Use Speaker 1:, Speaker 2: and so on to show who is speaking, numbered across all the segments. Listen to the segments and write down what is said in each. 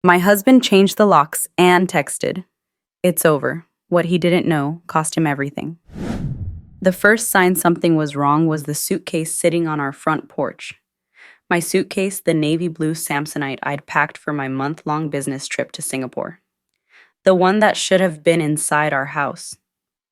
Speaker 1: My husband changed the locks and texted. It's over. What he didn't know cost him everything. The first sign something was wrong was the suitcase sitting on our front porch. My suitcase, the navy blue Samsonite I'd packed for my month-long business trip to Singapore. The one that should have been inside our house,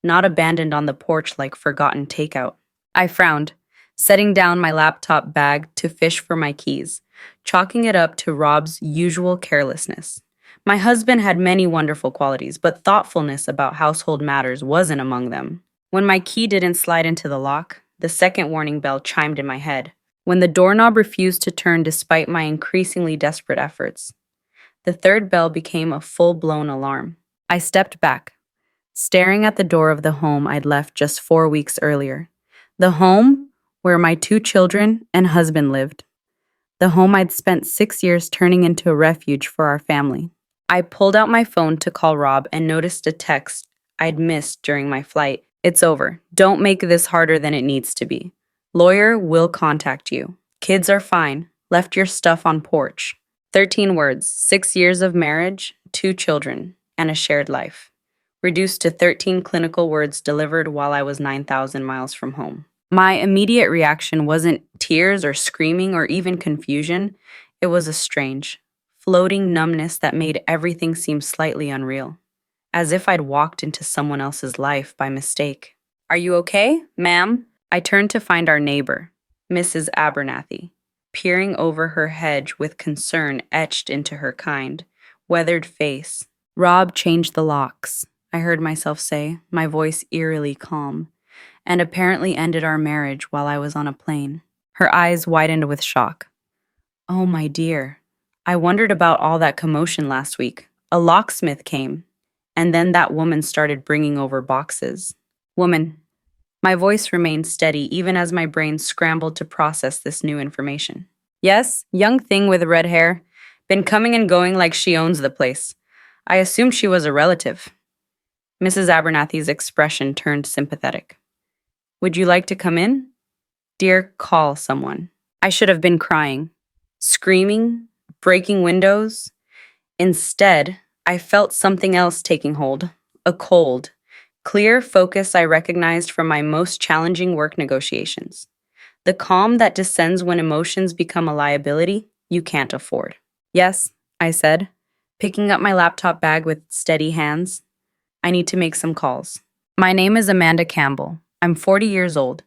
Speaker 1: not abandoned on the porch like forgotten takeout. I frowned, setting down my laptop bag to fish for my keys, chalking it up to Rob's usual carelessness. My husband had many wonderful qualities, but thoughtfulness about household matters wasn't among them. When my key didn't slide into the lock, the second warning bell chimed in my head. When the doorknob refused to turn despite my increasingly desperate efforts, the third bell became a full-blown alarm. I stepped back, staring at the door of the home I'd left just 4 weeks earlier. The home where my 2 children and husband lived. The home I'd spent 6 years turning into a refuge for our family. I pulled out my phone to call Rob and noticed a text I'd missed during my flight. It's over. Don't make this harder than it needs to be. Lawyer will contact you. Kids are fine. Left your stuff on porch. 13 words, 6 years of marriage, 2 children, and a shared life. Reduced to 13 clinical words delivered while I was 9,000 miles from home. My immediate reaction wasn't tears or screaming or even confusion. It was a strange, floating numbness that made everything seem slightly unreal, as if I'd walked into someone else's life by mistake. Are you okay, ma'am? I turned to find our neighbor, Mrs. Abernathy, peering over her hedge with concern etched into her kind, weathered face. Rob changed the locks, I heard myself say, my voice eerily calm, and apparently ended our marriage while I was on a plane. Her eyes widened with shock. Oh, my dear. I wondered about all that commotion last week. A locksmith came, and then that woman started bringing over boxes. Woman. My voice remained steady even as my brain scrambled to process this new information. Yes, young thing with red hair. Been coming and going like she owns the place. I assumed she was a relative. Mrs. Abernathy's expression turned sympathetic. Would you like to come in? Dear, call someone. I should have been crying, screaming, breaking windows. Instead, I felt something else taking hold, a cold, clear focus I recognized from my most challenging work negotiations. The calm that descends when emotions become a liability you can't afford. Yes, I said, picking up my laptop bag with steady hands. I need to make some calls. My name is Amanda Campbell. I'm 40 years old,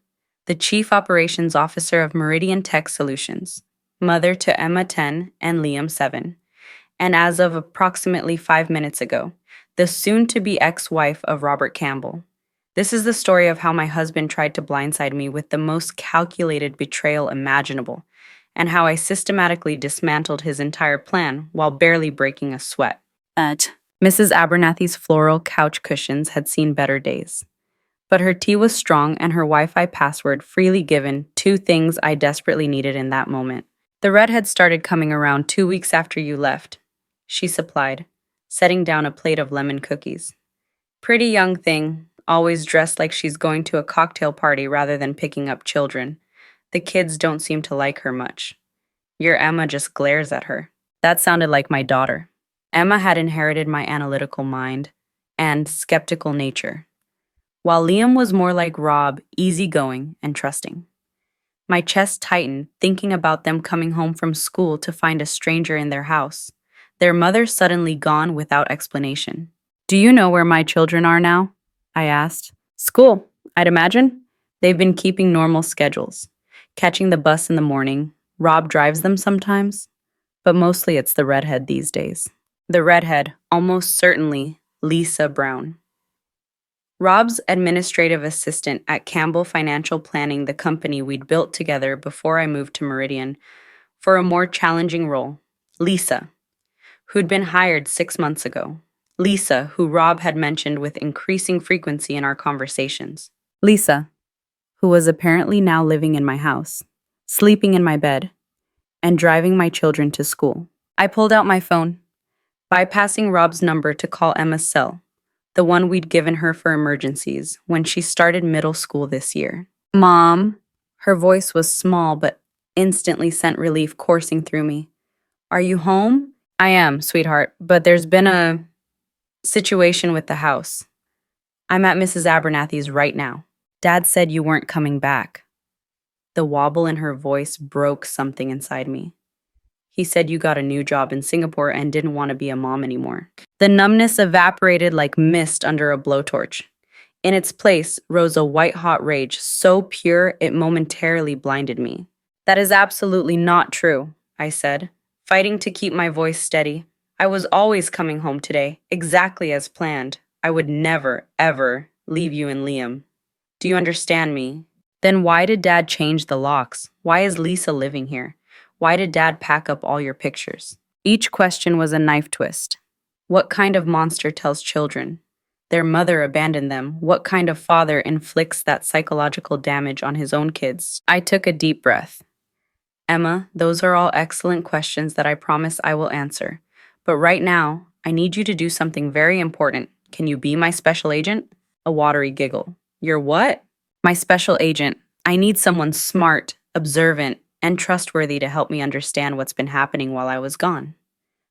Speaker 1: the Chief Operations Officer of Meridian Tech Solutions, mother to Emma 10 and Liam 7, and as of approximately 5 minutes ago, the soon-to-be ex-wife of Robert Campbell. This is the story of how my husband tried to blindside me with the most calculated betrayal imaginable, and how I systematically dismantled his entire plan while barely breaking a sweat. Mrs. Abernathy's floral couch cushions had seen better days. But her tea was strong and her Wi-Fi password freely given, 2 things I desperately needed in that moment. The redhead started coming around 2 weeks after you left, she supplied, setting down a plate of lemon cookies. Pretty young thing, always dressed like she's going to a cocktail party rather than picking up children. The kids don't seem to like her much. Your Emma just glares at her. That sounded like my daughter. Emma had inherited my analytical mind and skeptical nature, while Liam was more like Rob, easygoing and trusting. My chest tightened, thinking about them coming home from school to find a stranger in their house, their mother suddenly gone without explanation. Do you know where my children are now? I asked. School, I'd imagine. They've been keeping normal schedules, catching the bus in the morning. Rob drives them sometimes, but mostly it's the redhead these days. The redhead, almost certainly Lisa Brown. Rob's administrative assistant at Campbell Financial Planning, the company we'd built together before I moved to Meridian, for a more challenging role. Lisa, who'd been hired 6 months ago. Lisa, who Rob had mentioned with increasing frequency in our conversations. Lisa, who was apparently now living in my house, sleeping in my bed, and driving my children to school. I pulled out my phone, bypassing Rob's number to call Emma's cell, the one we'd given her for emergencies when she started middle school this year. Mom, her voice was small but instantly sent relief coursing through me. Are you home? I am, sweetheart, but there's been a situation with the house. I'm at Mrs. Abernathy's right now. Dad said you weren't coming back. The wobble in her voice broke something inside me. He said you got a new job in Singapore and didn't want to be a mom anymore. The numbness evaporated like mist under a blowtorch. In its place rose a white-hot rage so pure it momentarily blinded me. That is absolutely not true, I said, fighting to keep my voice steady. I was always coming home today, exactly as planned. I would never, ever leave you and Liam. Do you understand me? Then why did Dad change the locks? Why is Lisa living here? Why did Dad pack up all your pictures? Each question was a knife twist. What kind of monster tells children their mother abandoned them? What kind of father inflicts that psychological damage on his own kids? I took a deep breath. Emma, those are all excellent questions that I promise I will answer. But right now, I need you to do something very important. Can you be my special agent? A watery giggle. You're what? My special agent. I need someone smart, observant, and trustworthy to help me understand what's been happening while I was gone.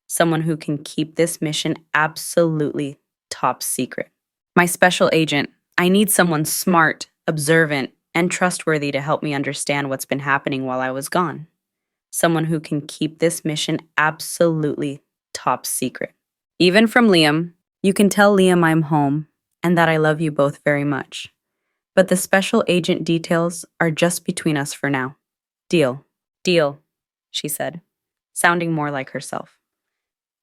Speaker 1: Someone who can keep this mission absolutely top secret. My special agent. I need someone smart, observant, and trustworthy to help me understand what's been happening while I was gone. Someone who can keep this mission absolutely top secret. Even from Liam, you can tell Liam I'm home and that I love you both very much. But the special agent details are just between us for now. Deal. Deal, she said, sounding more like herself.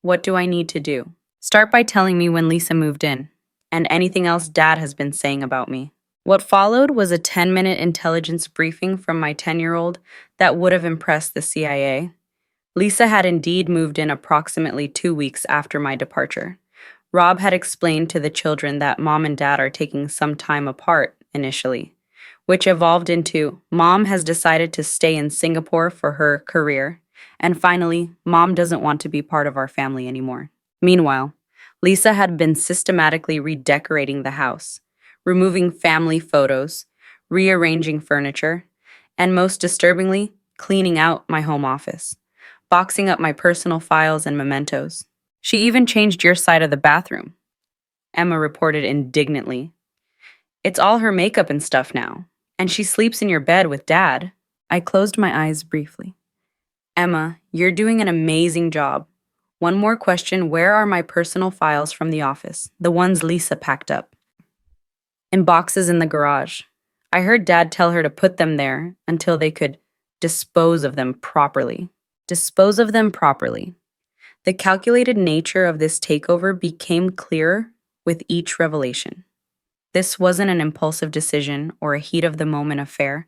Speaker 1: What do I need to do? Start by telling me when Lisa moved in, and anything else Dad has been saying about me. What followed was a 10-minute intelligence briefing from my 10-year-old that would have impressed the CIA. Lisa had indeed moved in approximately 2 weeks after my departure. Rob had explained to the children that Mom and Dad are taking some time apart initially, which evolved into Mom has decided to stay in Singapore for her career, and finally, Mom doesn't want to be part of our family anymore. Meanwhile, Lisa had been systematically redecorating the house, removing family photos, rearranging furniture, and most disturbingly, cleaning out my home office, boxing up my personal files and mementos. She even changed your side of the bathroom, Emma reported indignantly. It's all her makeup and stuff now, and she sleeps in your bed with Dad. I closed my eyes briefly. Emma, you're doing an amazing job. One more question, where are my personal files from the office, the ones Lisa packed up? In boxes in the garage. I heard Dad tell her to put them there until they could dispose of them properly. Dispose of them properly. The calculated nature of this takeover became clearer with each revelation. This wasn't an impulsive decision or a heat-of-the-moment affair.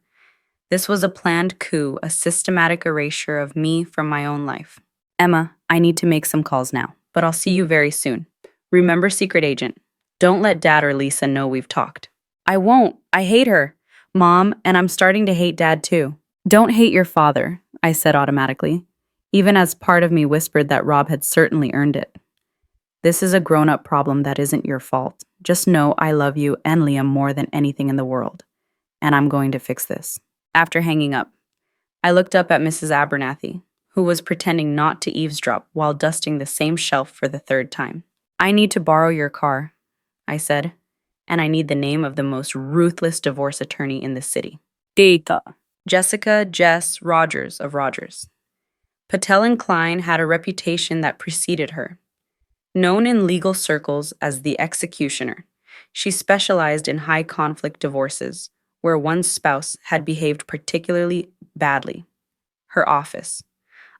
Speaker 1: This was a planned coup, a systematic erasure of me from my own life. Emma, I need to make some calls now, but I'll see you very soon. Remember, secret agent. Don't let Dad or Lisa know we've talked. I won't. I hate her. Mom, and I'm starting to hate Dad too. Don't hate your father, I said automatically, even as part of me whispered that Rob had certainly earned it. This is a grown-up problem that isn't your fault. Just know I love you and Liam more than anything in the world, and I'm going to fix this. After hanging up, I looked up at Mrs. Abernathy, who was pretending not to eavesdrop while dusting the same shelf for the third time. I need to borrow your car, I said, and I need the name of the most ruthless divorce attorney in the city. Data. Jessica Jess Rogers of Rogers. Patel and Klein had a reputation that preceded her. Known in legal circles as the executioner, she specialized in high-conflict divorces where one spouse had behaved particularly badly. Her office,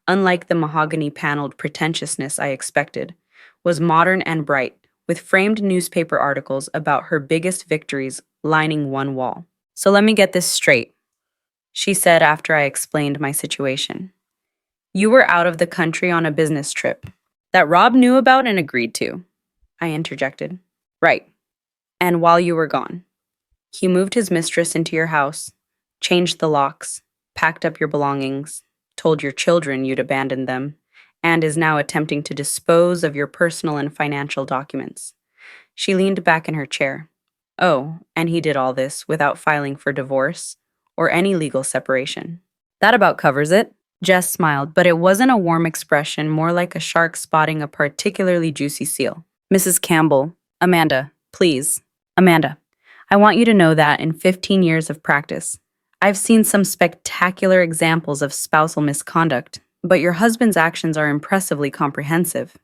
Speaker 1: unlike the mahogany-paneled pretentiousness I expected, was modern and bright, with framed newspaper articles about her biggest victories lining one wall. So let me get this straight, she said after I explained my situation. You were out of the country on a business trip that Rob knew about and agreed to, I interjected. Right. And while you were gone, he moved his mistress into your house, changed the locks, packed up your belongings, told your children you'd abandoned them, and is now attempting to dispose of your personal and financial documents. She leaned back in her chair. Oh, and he did all this without filing for divorce or any legal separation. That about covers it. Jess smiled, but it wasn't a warm expression, more like a shark spotting a particularly juicy seal. Mrs. Campbell, Amanda, please. Amanda, I want you to know that in 15 years of practice, I've seen some spectacular examples of spousal misconduct, but your husband's actions are impressively comprehensive.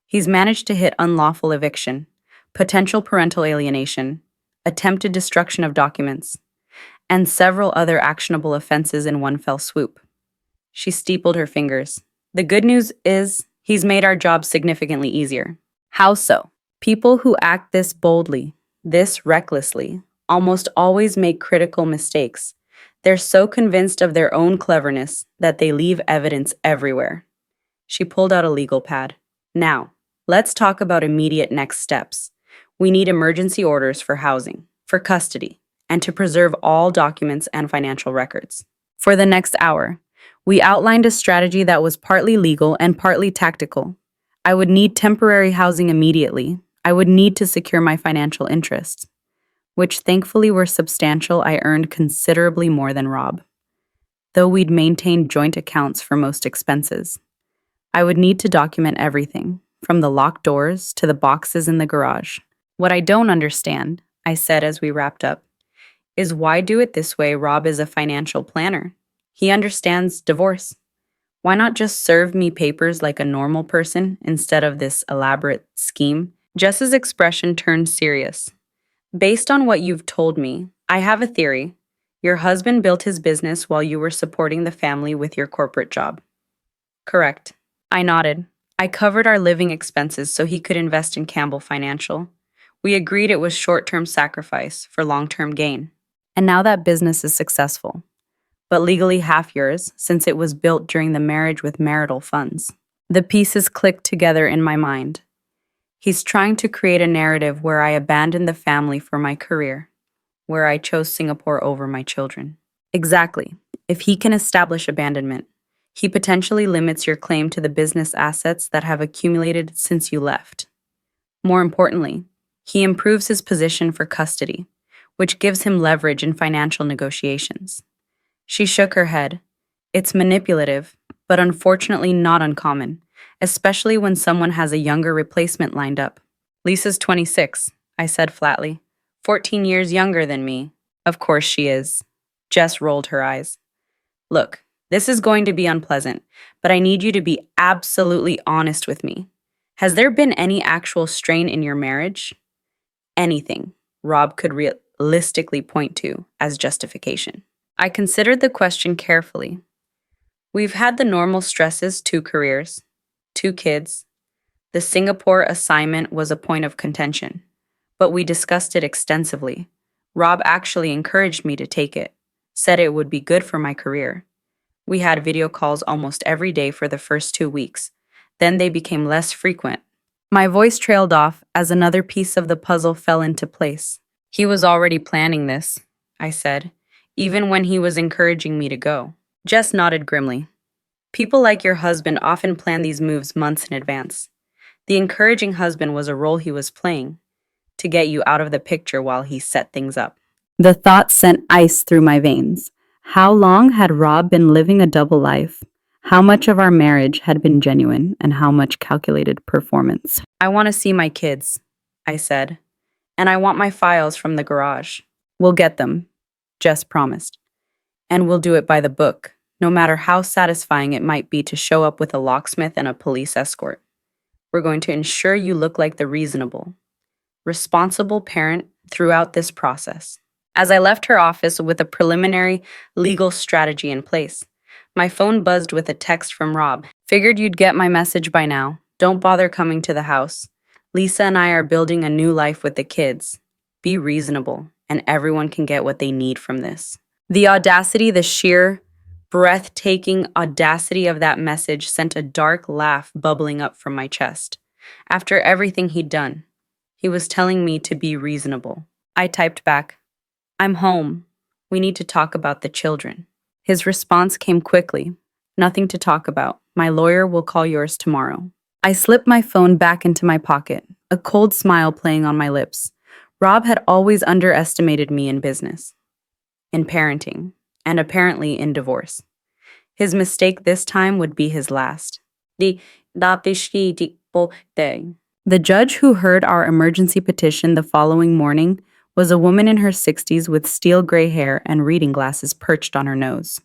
Speaker 1: He's managed to hit unlawful eviction, potential parental alienation, attempted destruction of documents, and several other actionable offenses in one fell swoop. She steepled her fingers. The good news is he's made our job significantly easier. How so? People who act this boldly, this recklessly, almost always make critical mistakes. They're so convinced of their own cleverness that they leave evidence everywhere. She pulled out a legal pad. Now, let's talk about immediate next steps. We need emergency orders for housing, for custody, and to preserve all documents and financial records. For the next hour, we outlined a strategy that was partly legal and partly tactical. I would need temporary housing immediately. I would need to secure my financial interests, which thankfully were substantial. I earned considerably more than Rob, though we'd maintained joint accounts for most expenses. I would need to document everything, from the locked doors to the boxes in the garage. What I don't understand, I said as we wrapped up, is why do it this way? Rob is a financial planner. He understands divorce. Why not just serve me papers like a normal person instead of this elaborate scheme? Jess's expression turned serious. Based on what you've told me, I have a theory. Your husband built his business while you were supporting the family with your corporate job. Correct. I nodded. I covered our living expenses so he could invest in Campbell Financial. We agreed it was short-term sacrifice for long-term gain. And now that business is successful, but legally half yours since it was built during the marriage with marital funds. The pieces clicked together in my mind. He's trying to create a narrative where I abandoned the family for my career, where I chose Singapore over my children. Exactly. If he can establish abandonment, he potentially limits your claim to the business assets that have accumulated since you left. More importantly, he improves his position for custody, which gives him leverage in financial negotiations. She shook her head. It's manipulative, but unfortunately not uncommon, especially when someone has a younger replacement lined up. Lisa's 26, I said flatly. 14 years younger than me. Of course she is. Jess rolled her eyes. Look, this is going to be unpleasant, but I need you to be absolutely honest with me. Has there been any actual strain in your marriage? Anything Rob could realistically point to as justification. I considered the question carefully. We've had the normal stresses, 2 careers, 2 kids. The Singapore assignment was a point of contention, but we discussed it extensively. Rob actually encouraged me to take it, said it would be good for my career. We had video calls almost every day for the first 2 weeks. Then they became less frequent. My voice trailed off as another piece of the puzzle fell into place. He was already planning this, I said, even when he was encouraging me to go. Jess nodded grimly. People like your husband often plan these moves months in advance. The encouraging husband was a role he was playing, to get you out of the picture while he set things up. The thought sent ice through my veins. How long had Rob been living a double life? How much of our marriage had been genuine and how much calculated performance? I want to see my kids, I said, and I want my files from the garage. We'll get them, Jess promised, and we'll do it by the book, no matter how satisfying it might be to show up with a locksmith and a police escort. We're going to ensure you look like the reasonable, responsible parent throughout this process. As I left her office with a preliminary legal strategy in place, my phone buzzed with a text from Rob. Figured you'd get my message by now. Don't bother coming to the house. Lisa and I are building a new life with the kids. Be reasonable, and everyone can get what they need from this. The audacity, the sheer, breathtaking audacity of that message sent a dark laugh bubbling up from my chest. After everything he'd done, he was telling me to be reasonable. I typed back, I'm home. We need to talk about the children. His response came quickly. Nothing to talk about. My lawyer will call yours tomorrow. I slipped my phone back into my pocket, a cold smile playing on my lips. Rob had always underestimated me in business, in parenting, and apparently in divorce. His mistake this time would be his last. The judge who heard our emergency petition the following morning was a woman in her 60s with steel gray hair and reading glasses perched on her nose.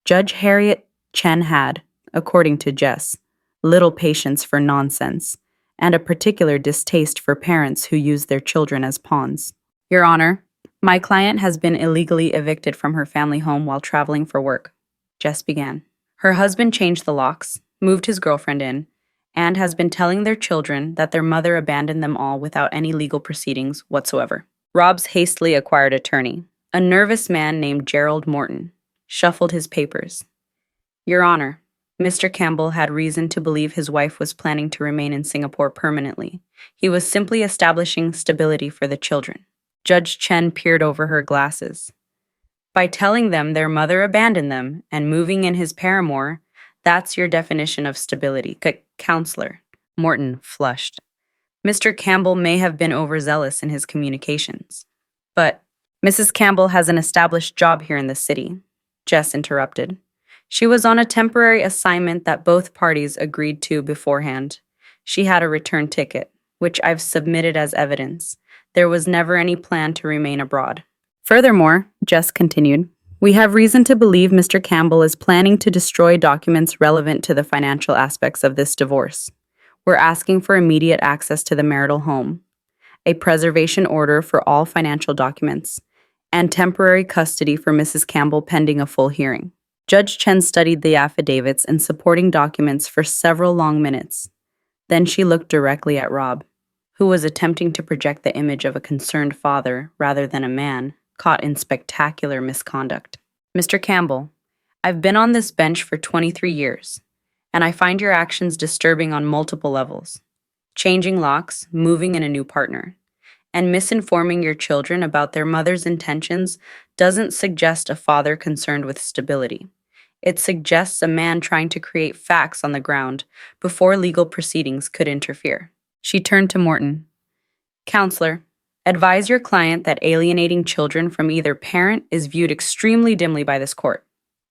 Speaker 1: Judge Harriet Chen had, according to Jess, little patience for nonsense, and a particular distaste for parents who use their children as pawns. Your Honor, my client has been illegally evicted from her family home while traveling for work, Jess began. Her husband changed the locks, moved his girlfriend in, and has been telling their children that their mother abandoned them all without any legal proceedings whatsoever. Rob's hastily acquired attorney, a nervous man named Gerald Morton, shuffled his papers. Your Honor, Mr. Campbell had reason to believe his wife was planning to remain in Singapore permanently. He was simply establishing stability for the children. Judge Chen peered over her glasses. By telling them their mother abandoned them and moving in his paramour, that's your definition of stability, Counselor. Morton flushed. Mr. Campbell may have been overzealous in his communications. But Mrs. Campbell has an established job here in the city, Jess interrupted. She was on a temporary assignment that both parties agreed to beforehand. She had a return ticket, which I've submitted as evidence. There was never any plan to remain abroad. Furthermore, Jess continued, we have reason to believe Mr. Campbell is planning to destroy documents relevant to the financial aspects of this divorce. We're asking for immediate access to the marital home, a preservation order for all financial documents, and temporary custody for Mrs. Campbell pending a full hearing. Judge Chen studied the affidavits and supporting documents for several long minutes. Then she looked directly at Rob, who was attempting to project the image of a concerned father rather than a man caught in spectacular misconduct. Mr. Campbell, I've been on this bench for 23 years, and I find your actions disturbing on multiple levels. Changing locks, moving in a new partner, and misinforming your children about their mother's intentions doesn't suggest a father concerned with stability. It suggests a man trying to create facts on the ground before legal proceedings could interfere. She turned to Morton. Counselor, advise your client that alienating children from either parent is viewed extremely dimly by this court.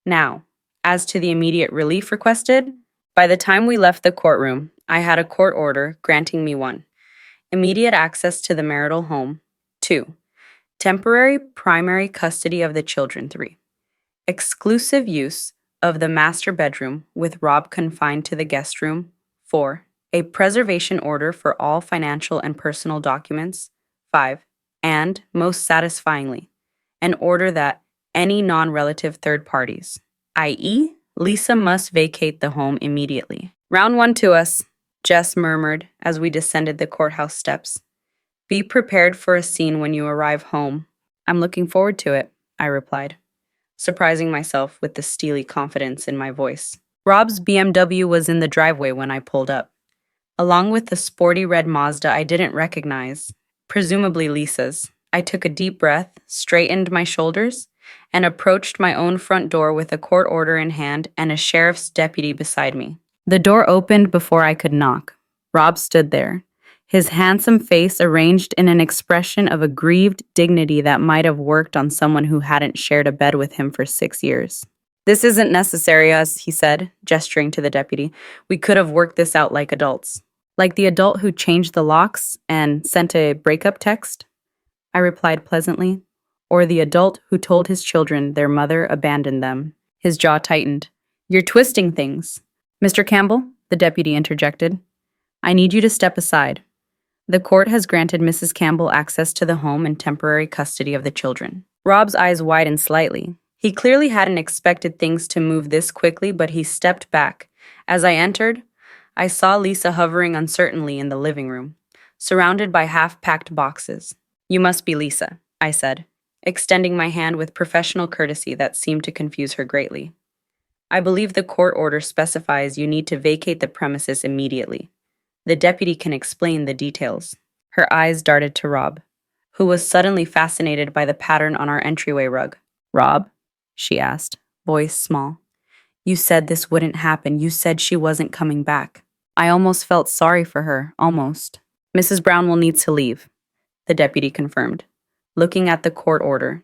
Speaker 1: Now, as to the immediate relief requested, by the time we left the courtroom, I had a court order granting me 1. Immediate access to the marital home. 2. Temporary primary custody of the children. 3. Exclusive use of the master bedroom with Rob confined to the guest room. 4. A preservation order for all financial and personal documents. 5. And, most satisfyingly, an order that any non-relative third parties, i.e., Lisa, must vacate the home immediately. Round 1 to us, Jess murmured as we descended the courthouse steps. Be prepared for a scene when you arrive home. I'm looking forward to it, I replied, surprising myself with the steely confidence in my voice. Rob's BMW was in the driveway when I pulled up, along with the sporty red Mazda I didn't recognize, presumably Lisa's. I took a deep breath, straightened my shoulders, and approached my own front door with a court order in hand and a sheriff's deputy beside me. The door opened before I could knock. Rob stood there, his handsome face arranged in an expression of aggrieved dignity that might have worked on someone who hadn't shared a bed with him for 6 years. This isn't necessary, he said, gesturing to the deputy. We could have worked this out like adults. Like the adult who changed the locks and sent a breakup text? I replied pleasantly. Or the adult who told his children their mother abandoned them. His jaw tightened. You're twisting things. Mr. Campbell, the deputy interjected. I need you to step aside. The court has granted Mrs. Campbell access to the home and temporary custody of the children. Rob's eyes widened slightly. He clearly hadn't expected things to move this quickly, but he stepped back. As I entered, I saw Lisa hovering uncertainly in the living room, surrounded by half-packed boxes. You must be Lisa, I said, extending my hand with professional courtesy that seemed to confuse her greatly. I believe the court order specifies you need to vacate the premises immediately. The deputy can explain the details. Her eyes darted to Rob, who was suddenly fascinated by the pattern on our entryway rug. Rob? She asked, voice small. You said this wouldn't happen. You said she wasn't coming back. I almost felt sorry for her, almost. Mrs. Brown will need to leave, the deputy confirmed, looking at the court order.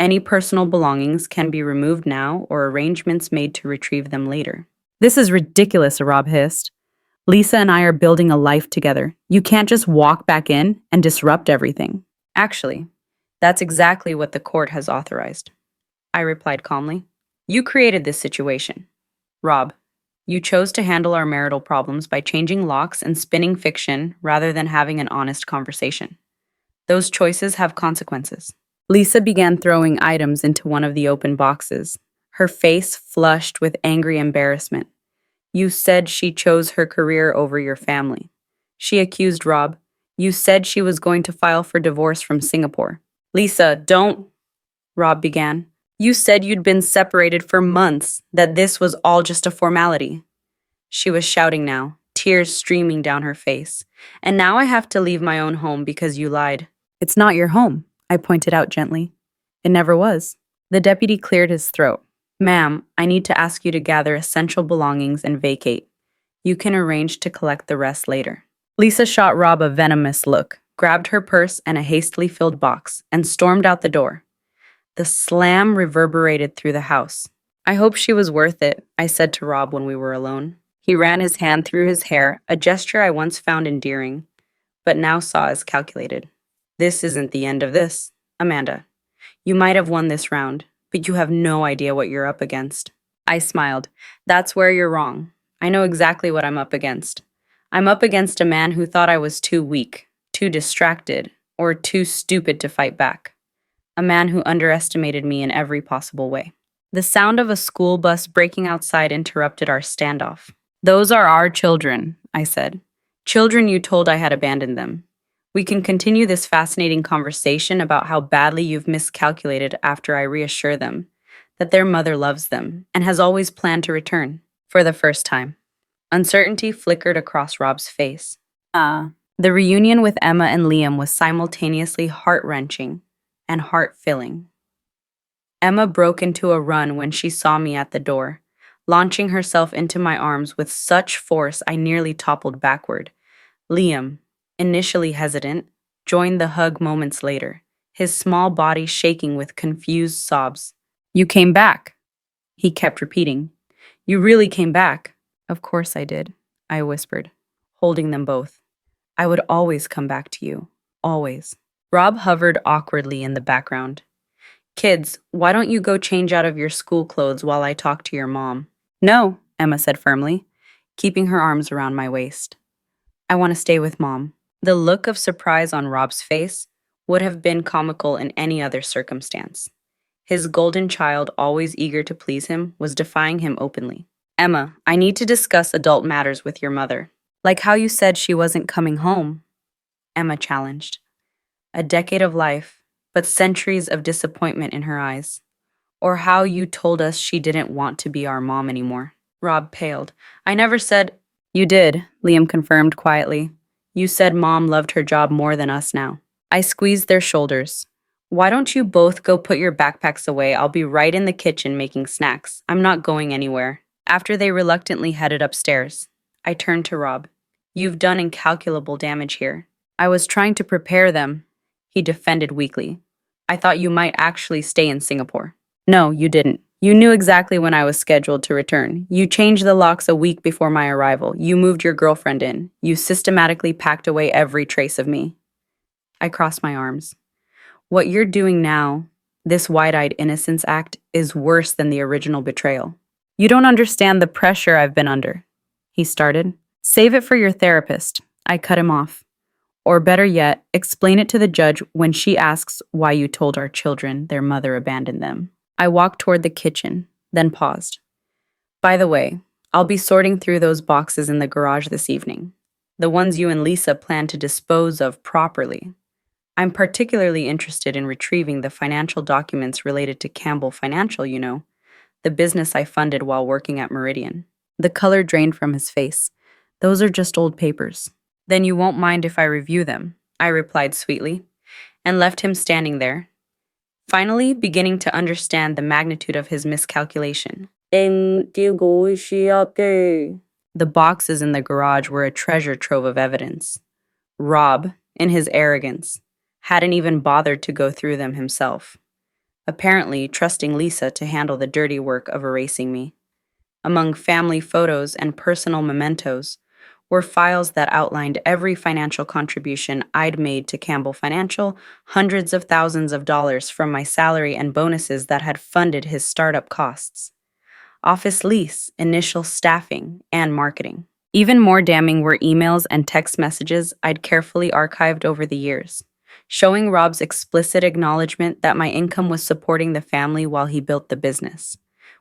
Speaker 1: Any personal belongings can be removed now or arrangements made to retrieve them later. This is ridiculous, Rob hissed. Lisa and I are building a life together. You can't just walk back in and disrupt everything. Actually, that's exactly what the court has authorized. I replied calmly. You created this situation. Rob, you chose to handle our marital problems by changing locks and spinning fiction rather than having an honest conversation. Those choices have consequences. Lisa began throwing items into one of the open boxes, her face flushed with angry embarrassment. You said she chose her career over your family. She accused Rob. You said she was going to file for divorce from Singapore. Lisa, don't, Rob began. You said you'd been separated for months, that this was all just a formality. She was shouting now, tears streaming down her face. And now I have to leave my own home because you lied. It's not your home, I pointed out gently. It never was. The deputy cleared his throat. Ma'am, I need to ask you to gather essential belongings and vacate. You can arrange to collect the rest later. Lisa shot Rob a venomous look, grabbed her purse and a hastily filled box, and stormed out the door. The slam reverberated through the house. I hope she was worth it, I said to Rob when we were alone. He ran his hand through his hair, a gesture I once found endearing, but now saw as calculated. This isn't the end of this, Amanda. You might have won this round, but you have no idea what you're up against. I smiled. That's where you're wrong. I know exactly what I'm up against. I'm up against a man who thought I was too weak, too distracted, or too stupid to fight back. A man who underestimated me in every possible way. The sound of a school bus braking outside interrupted our standoff. Those are our children, I said. Children you told I had abandoned them. We can continue this fascinating conversation about how badly you've miscalculated after I reassure them that their mother loves them and has always planned to return. For the first time. Uncertainty flickered across Rob's face. The reunion with Emma and Liam was simultaneously heart-wrenching and heart-filling. Emma broke into a run when she saw me at the door, launching herself into my arms with such force I nearly toppled backward. Liam, initially hesitant, joined the hug moments later, his small body shaking with confused sobs. You came back, he kept repeating. You really came back. Of course I did, I whispered, holding them both. I would always come back to you, always. Rob hovered awkwardly in the background. Kids, why don't you go change out of your school clothes while I talk to your mom? No, Emma said firmly, keeping her arms around my waist. I want to stay with Mom. The look of surprise on Rob's face would have been comical in any other circumstance. His golden child, always eager to please him, was defying him openly. Emma, I need to discuss adult matters with your mother. Like how you said she wasn't coming home, Emma challenged. A decade of life, but centuries of disappointment in her eyes. Or how you told us she didn't want to be our mom anymore. Rob paled. I never said... You did, Liam confirmed quietly. You said Mom loved her job more than us now. I squeezed their shoulders. Why don't you both go put your backpacks away? I'll be right in the kitchen making snacks. I'm not going anywhere. After they reluctantly headed upstairs, I turned to Rob. You've done incalculable damage here. I was trying to prepare them, he defended weakly. I thought you might actually stay in Singapore. No, you didn't. You knew exactly when I was scheduled to return. You changed the locks a week before my arrival. You moved your girlfriend in. You systematically packed away every trace of me. I crossed my arms. What you're doing now, this wide-eyed innocence act, is worse than the original betrayal. You don't understand the pressure I've been under, he started. Save it for your therapist. I cut him off. Or better yet, explain it to the judge when she asks why you told our children their mother abandoned them. I walked toward the kitchen, then paused. By the way, I'll be sorting through those boxes in the garage this evening. The ones you and Lisa plan to dispose of properly. I'm particularly interested in retrieving the financial documents related to Campbell Financial, you know, the business I funded while working at Meridian. The color drained from his face. Those are just old papers. Then you won't mind if I review them, I replied sweetly, and left him standing there, finally beginning to understand the magnitude of his miscalculation. The boxes in the garage were a treasure trove of evidence. Rob, in his arrogance, hadn't even bothered to go through them himself. apparently trusting Lisa to handle the dirty work of erasing me. Among family photos and personal mementos were files that outlined every financial contribution I'd made to Campbell Financial, hundreds of thousands of dollars from my salary and bonuses that had funded his startup costs, office lease, initial staffing, and marketing. Even more damning were emails and text messages I'd carefully archived over the years, showing Rob's explicit acknowledgement that my income was supporting the family while he built the business,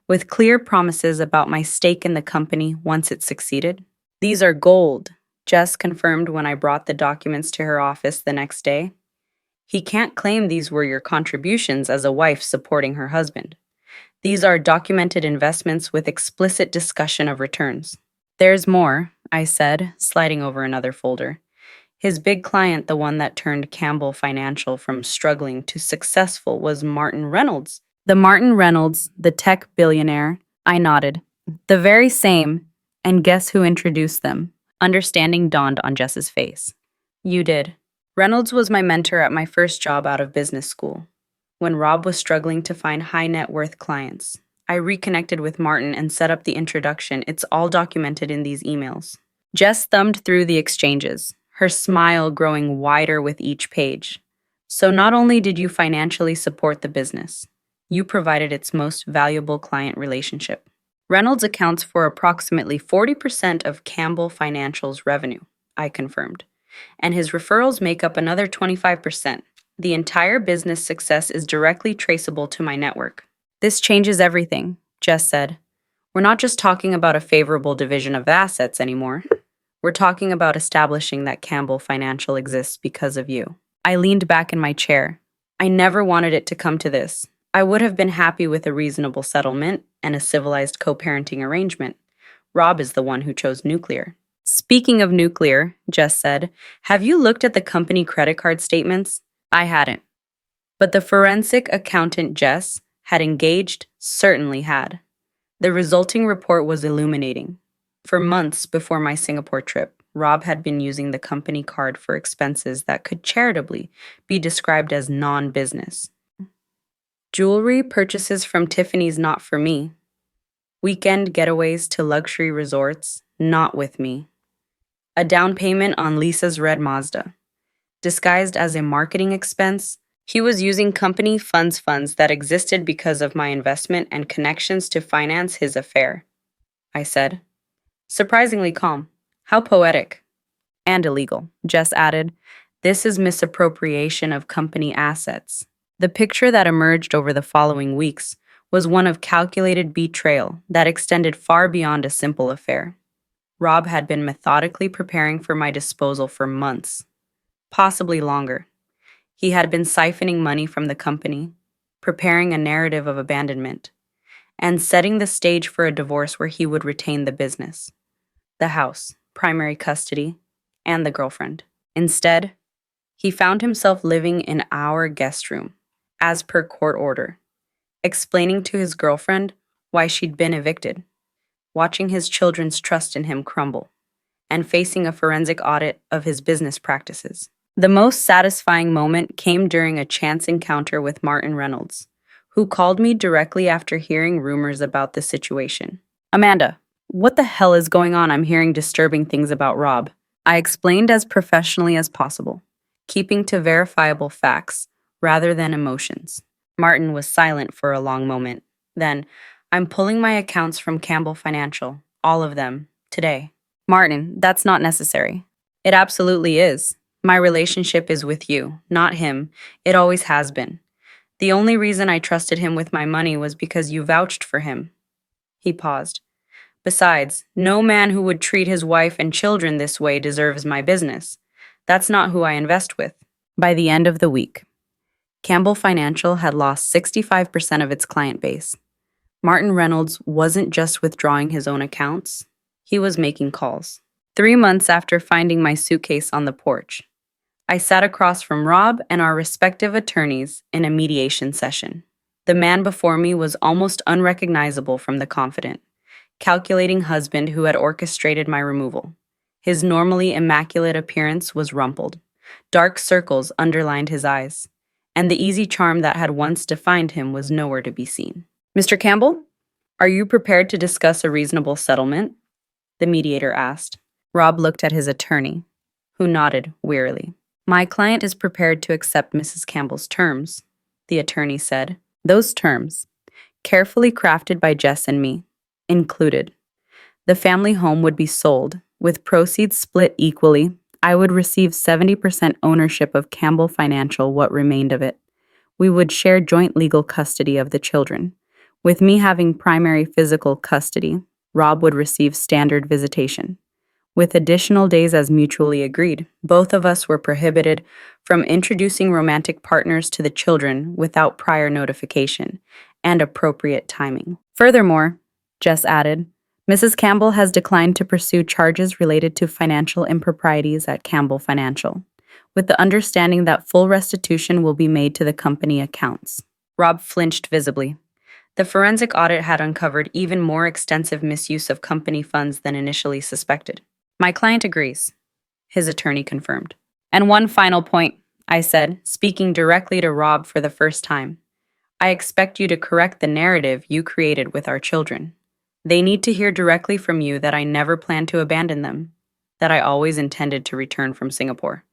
Speaker 1: with clear promises about my stake in the company once it succeeded. "These are gold," Jess confirmed when I brought the documents to her office the next day. "He can't claim these were your contributions as a wife supporting her husband. These are documented investments with explicit discussion of returns." "There's more," I said, sliding over another folder. His big client, the one that turned Campbell Financial from struggling to successful, was Martin Reynolds. "The Martin Reynolds, the tech billionaire," I nodded. "The very same. And guess who introduced them?" Understanding dawned on Jess's face. "You did." "Reynolds was my mentor at my first job out of business school. When Rob was struggling to find high net worth clients, I reconnected with Martin and set up the introduction. It's all documented in these emails." Jess thumbed through the exchanges, her smile growing wider with each page. "So not only did you financially support the business, you provided its most valuable client relationship." "Reynolds accounts for approximately 40% of Campbell Financial's revenue," I confirmed, "and his referrals make up another 25%. The entire business success is directly traceable to my network." "This changes everything," Jess said. "We're not just talking about a favorable division of assets anymore. We're talking about establishing that Campbell Financial exists because of you." I leaned back in my chair. I never wanted it to come to this. I would have been happy with a reasonable settlement and a civilized co-parenting arrangement. Rob is the one who chose nuclear. "Speaking of nuclear," Jess said, "have you looked at the company credit card statements?" I hadn't. But the forensic accountant Jess had engaged certainly had. The resulting report was illuminating. For months before my Singapore trip, Rob had been using the company card for expenses that could charitably be described as non-business. Jewelry purchases from Tiffany's, not for me. Weekend getaways to luxury resorts, not with me. A down payment on Lisa's red Mazda. Disguised as a marketing expense, he was using company funds that existed because of my investment and connections to finance his affair. I said. Surprisingly calm. "How poetic." "And illegal," Jess added. "This is misappropriation of company assets." The picture that emerged over the following weeks was one of calculated betrayal that extended far beyond a simple affair. Rob had been methodically preparing for my disposal for months, possibly longer. He had been siphoning money from the company, preparing a narrative of abandonment, and setting the stage for a divorce where he would retain the business, the house, primary custody, and the girlfriend. Instead, he found himself living in our guest room, as per court order, explaining to his girlfriend why she'd been evicted, watching his children's trust in him crumble, and facing a forensic audit of his business practices. The most satisfying moment came during a chance encounter with Martin Reynolds, who called me directly after hearing rumors about the situation. "Amanda, what the hell is going on? I'm hearing disturbing things about Rob." I explained as professionally as possible, keeping to verifiable facts rather than emotions. Martin was silent for a long moment. Then, "I'm pulling my accounts from Campbell Financial, all of them, today." "Martin, that's not necessary." "It absolutely is. My relationship is with you, not him. It always has been. The only reason I trusted him with my money was because you vouched for him." He paused. "Besides, no man who would treat his wife and children this way deserves my business. That's not who I invest with." By the end of the week, Campbell Financial had lost 65% of its client base. Martin Reynolds wasn't just withdrawing his own accounts, he was making calls. 3 months after finding my suitcase on the porch, I sat across from Rob and our respective attorneys in a mediation session. The man before me was almost unrecognizable from the confident, calculating husband who had orchestrated my removal. His normally immaculate appearance was rumpled. Dark circles underlined his eyes, and the easy charm that had once defined him was nowhere to be seen. "Mr. Campbell, are you prepared to discuss a reasonable settlement?" the mediator asked. Rob looked at his attorney, who nodded wearily. "My client is prepared to accept Mrs. Campbell's terms," the attorney said. Those terms, carefully crafted by Jess and me, included: the family home would be sold, with proceeds split equally. I would receive 70% ownership of Campbell Financial, what remained of it. We would share joint legal custody of the children. With me having primary physical custody, Rob would receive standard visitation, with additional days as mutually agreed. Both of us were prohibited from introducing romantic partners to the children without prior notification and appropriate timing. Furthermore, Jess added, Mrs. Campbell has declined to pursue charges related to financial improprieties at Campbell Financial, with the understanding that full restitution will be made to the company accounts. Rob flinched visibly. The forensic audit had uncovered even more extensive misuse of company funds than initially suspected. "My client agrees," his attorney confirmed. "And one final point," I said, speaking directly to Rob for the first time. "I expect you to correct the narrative you created with our children. They need to hear directly from you that I never planned to abandon them, that I always intended to return from Singapore,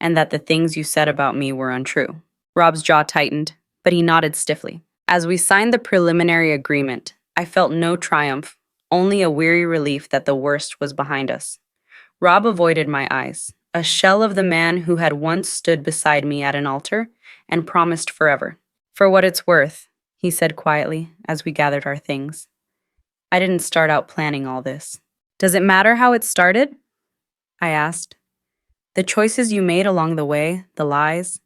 Speaker 1: and that the things you said about me were untrue." Rob's jaw tightened, but he nodded stiffly. As we signed the preliminary agreement, I felt no triumph, only a weary relief that the worst was behind us. Rob avoided my eyes, a shell of the man who had once stood beside me at an altar and promised forever. "For what it's worth," he said quietly as we gathered our things, "I didn't start out planning all this." "Does it matter how it started?" I asked. "The choices you made along the way, the lies,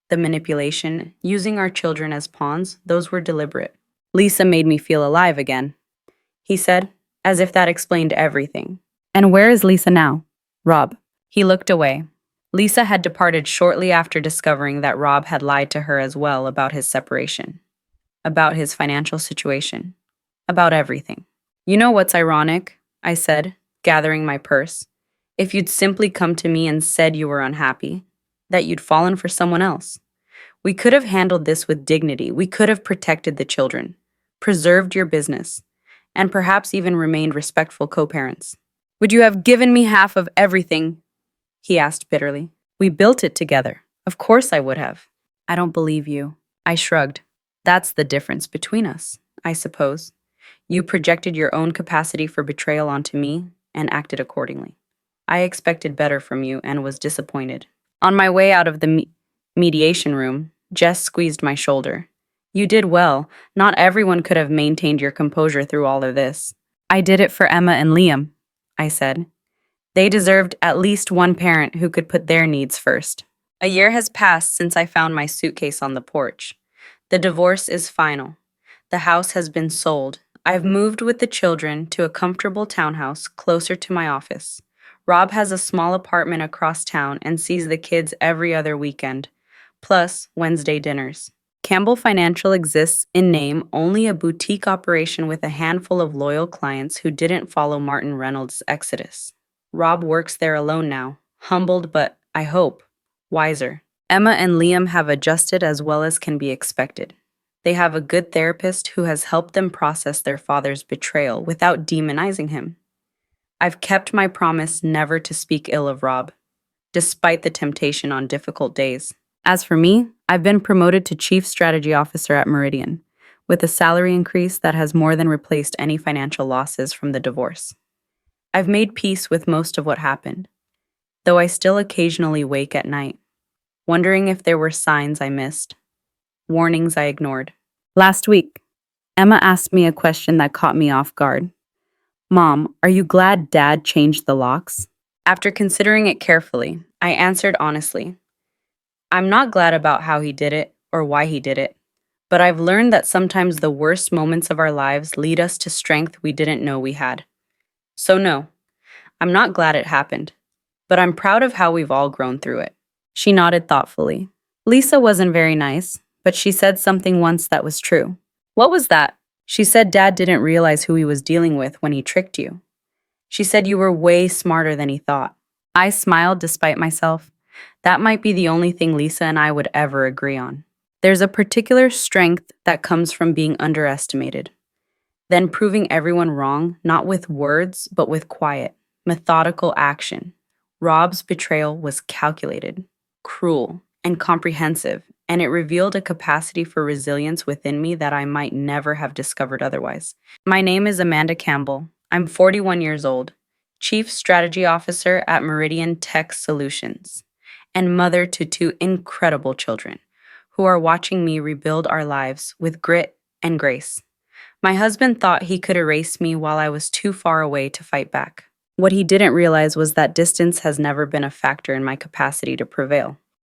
Speaker 1: the manipulation, using our children as pawns, those were deliberate." "Lisa made me feel alive again," he said, as if that explained everything. "And where is Lisa now?" "Rob." He looked away. Lisa had departed shortly after discovering that Rob had lied to her as well about his separation, about his financial situation, about everything. "You know what's ironic?" I said, gathering my purse. "If you'd simply come to me and said you were unhappy, that you'd fallen for someone else. We could have handled this with dignity. We could have protected the children, preserved your business, and perhaps even remained respectful co-parents." "Would you have given me half of everything?" he asked bitterly. "We built it together. Of course I would have." "I don't believe you." I shrugged. "That's the difference between us, I suppose. You projected your own capacity for betrayal onto me and acted accordingly. I expected better from you and was disappointed." On my way out of the mediation room, Jess squeezed my shoulder. "You did well. Not everyone could have maintained your composure through all of this." "I did it for Emma and Liam," I said. "They deserved at least one parent who could put their needs first." A year has passed since I found my suitcase on the porch. The divorce is final. The house has been sold. I've moved with the children to a comfortable townhouse closer to my office. Rob has a small apartment across town and sees the kids every other weekend, plus Wednesday dinners. Campbell Financial exists in name, only a boutique operation with a handful of loyal clients who didn't follow Martin Reynolds' exodus. Rob works there alone now, humbled but, I hope, wiser. Emma and Liam have adjusted as well as can be expected. They have a good therapist who has helped them process their father's betrayal without demonizing him. I've kept my promise never to speak ill of Rob, despite the temptation on difficult days. As for me, I've been promoted to Chief Strategy Officer at Meridian, with a salary increase that has more than replaced any financial losses from the divorce. I've made peace with most of what happened, though I still occasionally wake at night, wondering if there were signs I missed, warnings I ignored. Last week, Emma asked me a question that caught me off guard. "Mom, are you glad Dad changed the locks?" After considering it carefully, I answered honestly. I'm not glad about how he did it or why he did it, but I've learned that sometimes the worst moments of our lives lead us to strength we didn't know we had. So no, I'm not glad it happened, but I'm proud of how we've all grown through it. She nodded thoughtfully. "Lisa wasn't very nice, but she said something once that was true." "What was that?" "She said Dad didn't realize who he was dealing with when he tricked you. She said you were way smarter than he thought." I smiled despite myself. That might be the only thing Lisa and I would ever agree on. There's a particular strength that comes from being underestimated, then proving everyone wrong, not with words, but with quiet, methodical action. Rob's betrayal was calculated, cruel, and comprehensive, and it revealed a capacity for resilience within me that I might never have discovered otherwise. My name is Amanda Campbell. I'm 41 years old, Chief Strategy Officer at Meridian Tech Solutions, and mother to two incredible children who are watching me rebuild our lives with grit and grace. My husband thought he could erase me while I was too far away to fight back. What he didn't realize was that distance has never been a factor in my capacity to prevail.